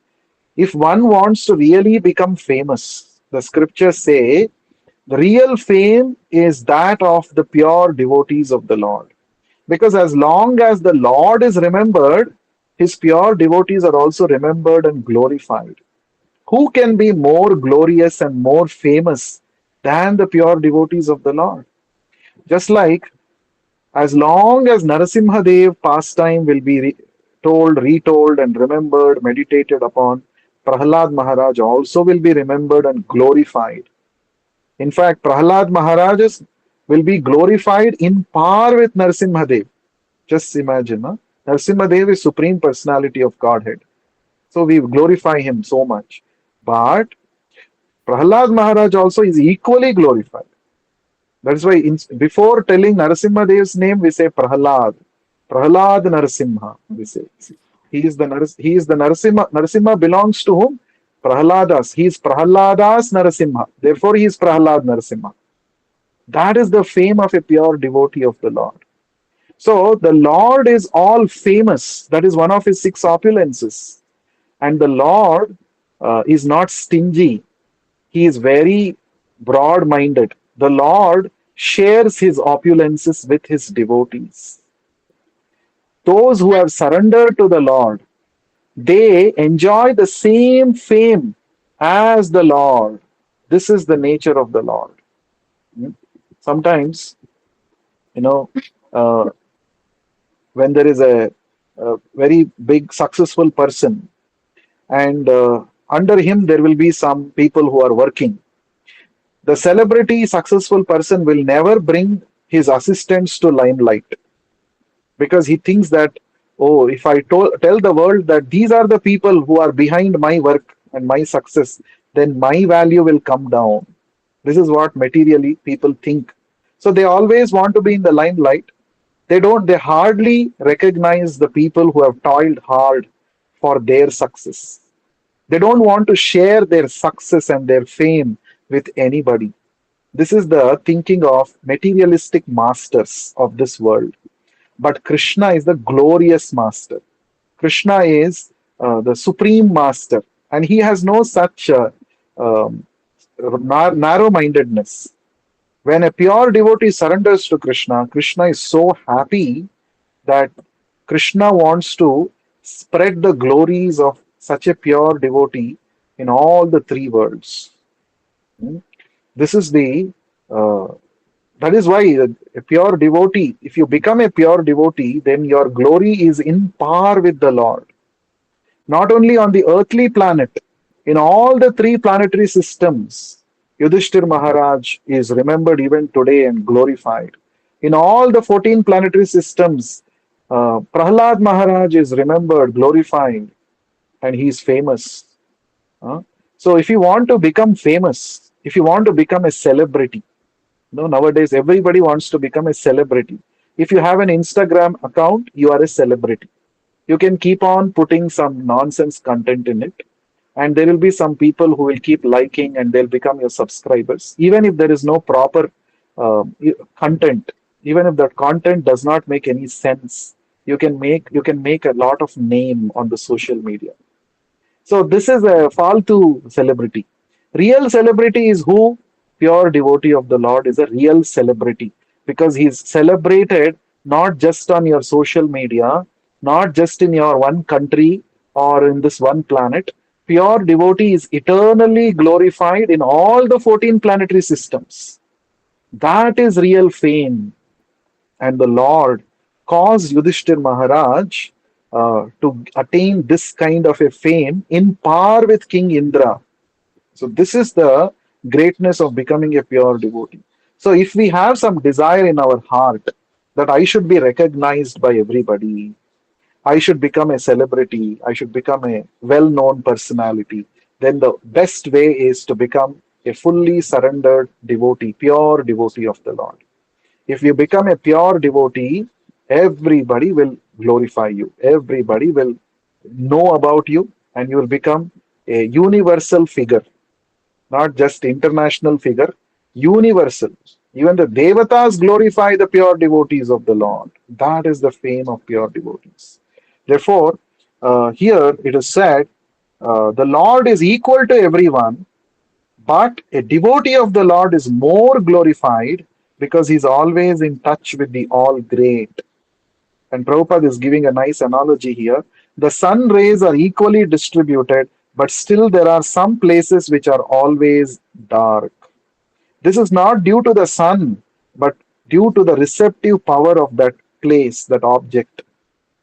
If one wants to really become famous, the scriptures say the real fame is that of the pure devotees of the Lord. Because as long as the Lord is remembered, his pure devotees are also remembered and glorified. Who can be more glorious and more famous than the pure devotees of the Lord? Just like as long as Narasimha Dev pastime will be told, retold, and remembered, meditated upon, Prahlad Maharaj also will be remembered and glorified. In fact, Prahlad Maharaj will be glorified in par with Narasimha Dev. Just imagine, huh? Narasimha Dev is Supreme Personality of Godhead. So we glorify him so much. But Prahlad Maharaj also is equally glorified. That's why before telling Narasimha Dev's name, we say Prahlad. Prahlad Narasimha, we say. He is the Narasimha. Narasimha belongs to whom? Prahladas. He is Prahladas Narasimha. Therefore, he is Prahlad Narasimha. That is the fame of a pure devotee of the Lord. So the Lord is all famous. That is one of his six opulences. And the Lord is not stingy. He is very broad minded. The Lord shares his opulences with his devotees. Those who have surrendered to the Lord, they enjoy the same fame as the Lord. This is the nature of the Lord. Sometimes, you know, uh, when there is a very big successful person, and under him there will be some people who are working. The celebrity successful person will never bring his assistants to limelight because he thinks that, oh, if I tell the world that these are the people who are behind my work and my success, then my value will come down. This is what materially people think. So they always want to be in the limelight. They hardly recognize the people who have toiled hard for their success. They don't want to share their success and their fame with anybody. This is the thinking of materialistic masters of this world. But Krishna is the glorious master. Krishna is the supreme master, and he has no such um, narrow mindedness. When a pure devotee surrenders to Krishna, Krishna is so happy that Krishna wants to spread the glories of such a pure devotee in all the three worlds. Hmm? This is the uh, that is why a pure devotee, if you become a pure devotee, then your glory is in par with the Lord. Not only on the earthly planet, in all the three planetary systems, Yudhishthir Maharaj is remembered even today and glorified. In all the 14 planetary systems, Prahlad Maharaj is remembered, glorified, and he is famous. Uh, So, if you want to become famous, if you want to become a celebrity, nowadays everybody wants to become a celebrity. If you have an Instagram account, you are a celebrity. You can keep on putting some nonsense content in it, and there will be some people who will keep liking and they'll become your subscribers. Even if there is no proper content, even if that content does not make any sense, you can make a lot of name on the social media. So this is a faltu celebrity. Real celebrity is who? Pure devotee of the Lord is a real celebrity because he's celebrated not just on your social media, not just in your one country or in this one planet. Pure devotee is eternally glorified in all the 14 planetary systems. That is real fame. And the Lord caused Yudhishthir Maharaj to attain this kind of a fame in par with King Indra. So, this is the greatness of becoming a pure devotee. So, if we have some desire in our heart that I should be recognized by everybody, I should become a celebrity, I should become a well known personality, then the best way is to become a fully surrendered devotee, pure devotee of the Lord. If you become a pure devotee, everybody will glorify you. Everybody will know about you, and you will become a universal figure, not just international figure, universal. Even the devatas glorify the pure devotees of the Lord. That is the fame of pure devotees. Therefore, here it is said, the Lord is equal to everyone, but a devotee of the Lord is more glorified because he's always in touch with the all great. And Prabhupada is giving a nice analogy here. The sun rays are equally distributed, but still there are some places which are always dark. This is not due to the sun, but due to the receptive power of that place, that object,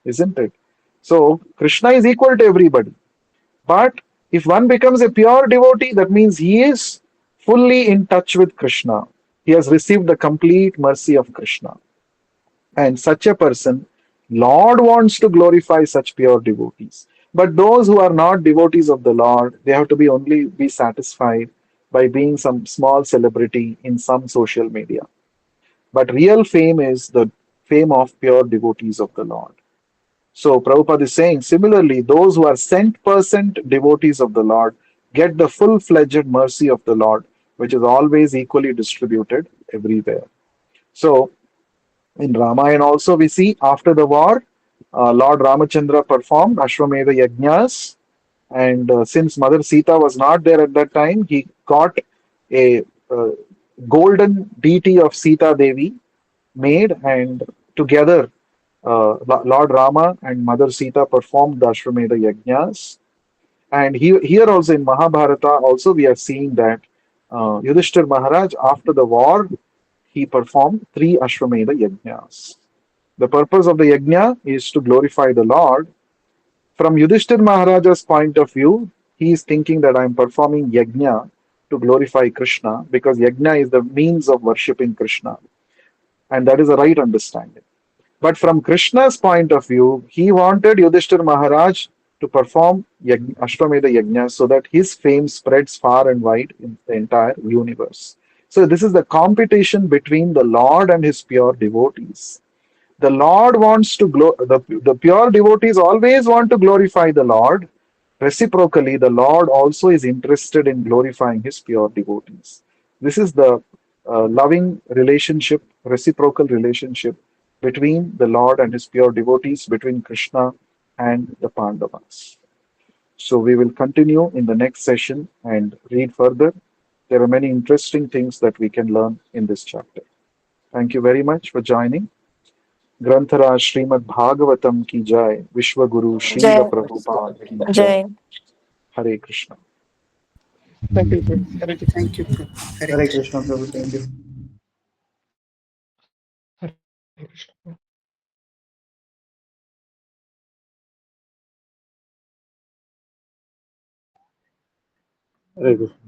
isn't it? So Krishna is equal to everybody. But if one becomes a pure devotee, that means he is fully in touch with Krishna. He has received the complete mercy of Krishna. And such a person, Lord wants to glorify such pure devotees. But those who are not devotees of the Lord, they have to be only be satisfied by being some small celebrity in some social media. But real fame is the fame of pure devotees of the Lord. So Prabhupada is saying, similarly, those who are cent% devotees of the Lord get the full-fledged mercy of the Lord, which is always equally distributed everywhere. So in Ramayana also we see after the war, Lord Ramachandra performed Ashwamedha Yajnas, and since Mother Sita was not there at that time, he got a golden deity of Sita Devi made, and together Lord Rama and Mother Sita performed the Ashwamedha Yajnas. And here also in Mahabharata, also we are seeing that Yudhishthir Maharaj, after the war, he performed three Ashwamedha Yajnas. The purpose of the yajna is to glorify the Lord. From Yudhishthir Maharaja's point of view, he is thinking that I am performing yajna to glorify Krishna because yajna is the means of worshipping Krishna, and that is a right understanding. But from Krishna's point of view, he wanted Yudhishthir Maharaj to perform Ashwamedha Yajna so that his fame spreads far and wide in the entire universe. So, this is the competition between the Lord and his pure devotees. The Lord wants to the pure devotees always want to glorify the Lord. Reciprocally, the Lord also is interested in glorifying his pure devotees. This is the loving relationship, reciprocal relationship between the Lord and his pure devotees, between Krishna and the Pandavas. So we will continue in the next session and read further. There are many interesting things that we can learn in this chapter. Thank you very much for joining. ग्रंथराज Shrimad Bhagavatam की जय विश्व गुरु शील Jai, Prabhupada की जय Jai. Hare Krishna Thank you, Prabhu. Hare Krishna. Thank you, Prabhu. Hare Hare Krishna. Krishna, Prabhu. Thank you. Hare Krishna. Hare Krishna